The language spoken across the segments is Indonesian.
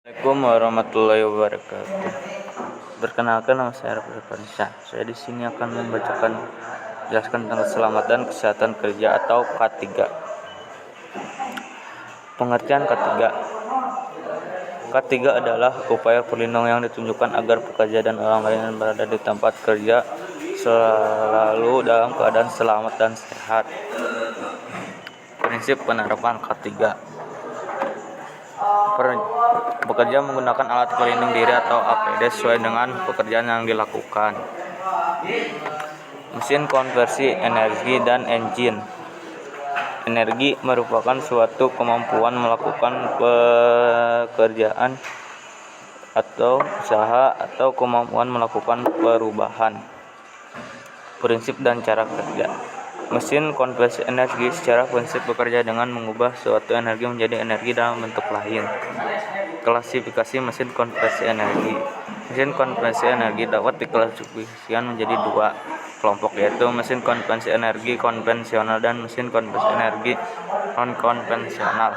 Assalamualaikum warahmatullahi wabarakatuh. Perkenalkan, nama saya Rafael Farhansyah. Saya di sini akan jelaskan tentang keselamatan kesehatan kerja atau K3. Pengertian K3. K3 adalah upaya perlindungan yang ditunjukkan agar pekerja dan orang lain yang berada di tempat kerja selalu dalam keadaan selamat dan sehat. Prinsip penerapan K3. Pekerja menggunakan alat pelindung diri atau APD sesuai dengan pekerjaan yang dilakukan. Mesin konversi energi dan engine. Energi merupakan suatu kemampuan melakukan pekerjaan atau usaha atau kemampuan melakukan perubahan. Prinsip dan cara kerja. Mesin konversi energi secara prinsip bekerja dengan mengubah suatu energi menjadi energi dalam bentuk lain. Klasifikasi mesin konversi energi. Mesin konversi energi dapat diklasifikasikan menjadi dua kelompok, yaitu mesin konversi energi konvensional dan mesin konversi energi non-konvensional.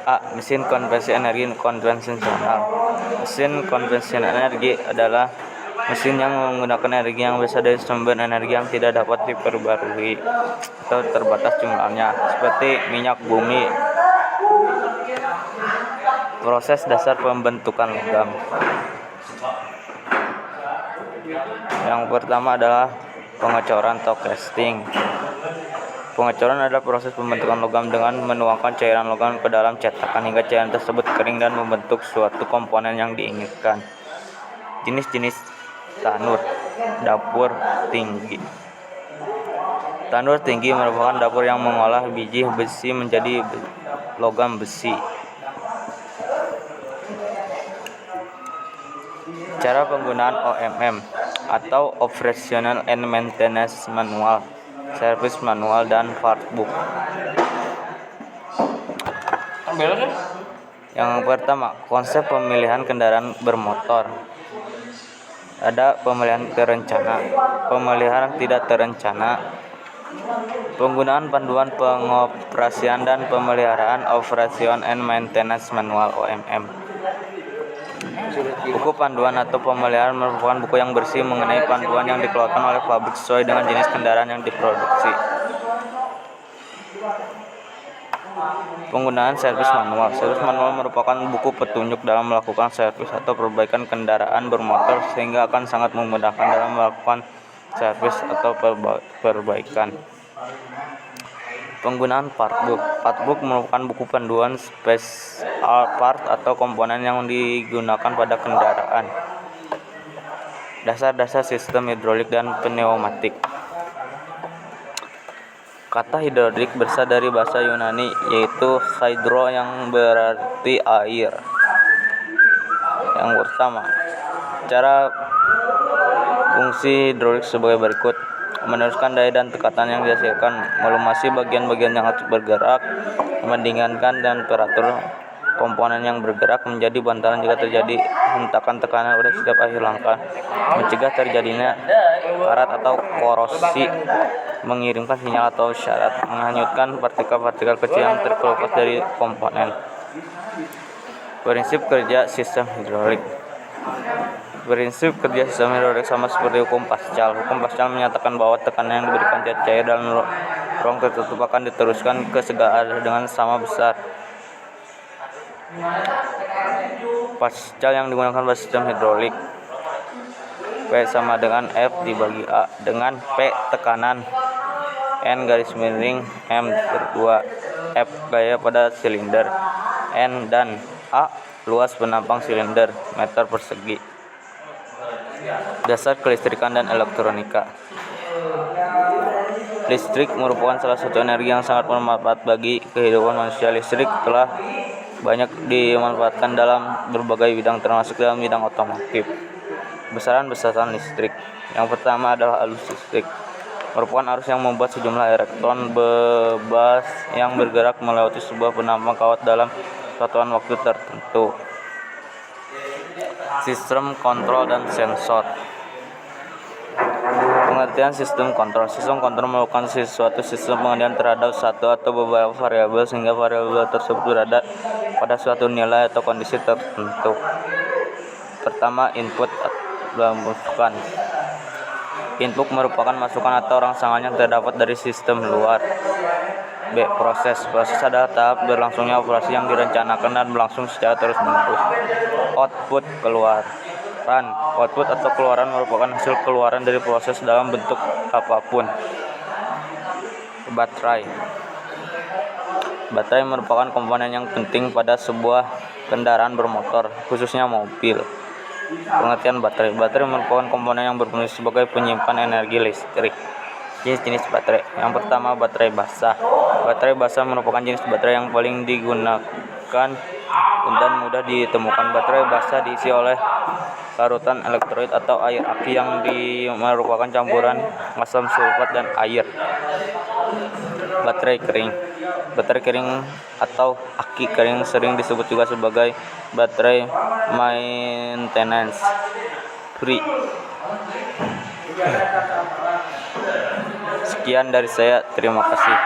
A. Mesin konversi energi konvensional. Mesin konversi energi adalah mesin yang menggunakan energi yang berasal dari sumber energi yang tidak dapat diperbarui atau terbatas jumlahnya, seperti minyak bumi. Proses dasar pembentukan logam. Yang pertama adalah pengecoran atau casting. Pengecoran adalah proses pembentukan logam dengan menuangkan cairan logam ke dalam cetakan hingga cairan tersebut kering dan membentuk suatu komponen yang diinginkan. Jenis-jenis tanur. Dapur tinggi. Tanur tinggi merupakan dapur yang mengolah biji besi menjadi logam besi. Cara penggunaan OMM atau Operational and Maintenance Manual, Service Manual, dan Partbook. Yang pertama, konsep pemilihan kendaraan bermotor. Ada pemilihan terencana, pemeliharaan tidak terencana, penggunaan panduan pengoperasian dan pemeliharaan Operation and Maintenance Manual (OMM). Buku panduan atau pemeliharaan merupakan buku yang bersih mengenai panduan yang dikeluarkan oleh pabrik sesuai dengan jenis kendaraan yang diproduksi. Penggunaan servis manual. Servis manual merupakan buku petunjuk dalam melakukan servis atau perbaikan kendaraan bermotor sehingga akan sangat memudahkan dalam melakukan servis atau perbaikan. Penggunaan partbook. Partbook merupakan buku panduan spesial part atau komponen yang digunakan pada kendaraan. Dasar-dasar sistem hidrolik dan pneumatik. Kata hidrolik berasal dari bahasa Yunani, yaitu hydro yang berarti air. Yang pertama, cara fungsi hidrolik sebagai berikut: meneruskan daya dan tekanan yang dihasilkan, melumasi bagian-bagian yang harus bergerak, mendinginkan temperatur komponen yang bergerak menjadi bantalan jika terjadi hentakan tekanan pada setiap akhir langkah, mencegah terjadinya karat atau korosi, mengirimkan sinyal atau isyarat, menghanyutkan partikel-partikel kecil yang terkelupas dari komponen. Prinsip kerja sistem hidrolik. Prinsip kerja sistem hidrolik sama seperti hukum Pascal. Hukum Pascal menyatakan bahwa tekanan yang diberikan zat cair dalam ruang tertutup akan diteruskan ke segala arah dengan sama besar. Pascal yang digunakan pada sistem hidrolik. P sama dengan F dibagi A dengan P tekanan, N garis miring M/2, F gaya pada silinder, N dan A luas penampang silinder meter persegi. Dasar kelistrikan dan elektronika. Listrik merupakan salah satu energi yang sangat bermanfaat bagi kehidupan manusia. Listrik telah banyak dimanfaatkan dalam berbagai bidang, termasuk dalam bidang otomotif. Besaran-besaran listrik. Yang pertama adalah arus listrik. Merupakan arus yang membuat sejumlah elektron bebas yang bergerak melewati sebuah penampang kawat dalam satuan waktu tertentu. Sistem kontrol dan sensor. Pengertian sistem kontrol. Sistem kontrol melakukan suatu sistem pengendalian terhadap satu atau beberapa variabel sehingga variabel tersebut berada pada suatu nilai atau kondisi tertentu. Pertama, input atau masukan. Input merupakan masukan atau rangsangan yang terdapat dari sistem luar. B. Proses. Proses adalah tahap berlangsungnya operasi yang direncanakan dan berlangsung secara terus-menerus. Output, keluaran. Output atau keluaran merupakan hasil keluaran dari proses dalam bentuk apapun. Baterai. Baterai merupakan komponen yang penting pada sebuah kendaraan bermotor, khususnya mobil. Pengertian baterai. Baterai merupakan komponen yang berfungsi sebagai penyimpan energi listrik. Jenis-jenis baterai. Yang pertama, baterai basah. Baterai basah merupakan jenis baterai yang paling digunakan dan mudah ditemukan. Baterai basah diisi oleh larutan elektrolit atau air aki yang merupakan campuran asam sulfat dan air. Baterai kering. Baterai kering atau aki kering sering disebut juga sebagai baterai maintenance free. Sekian dari saya, terima kasih.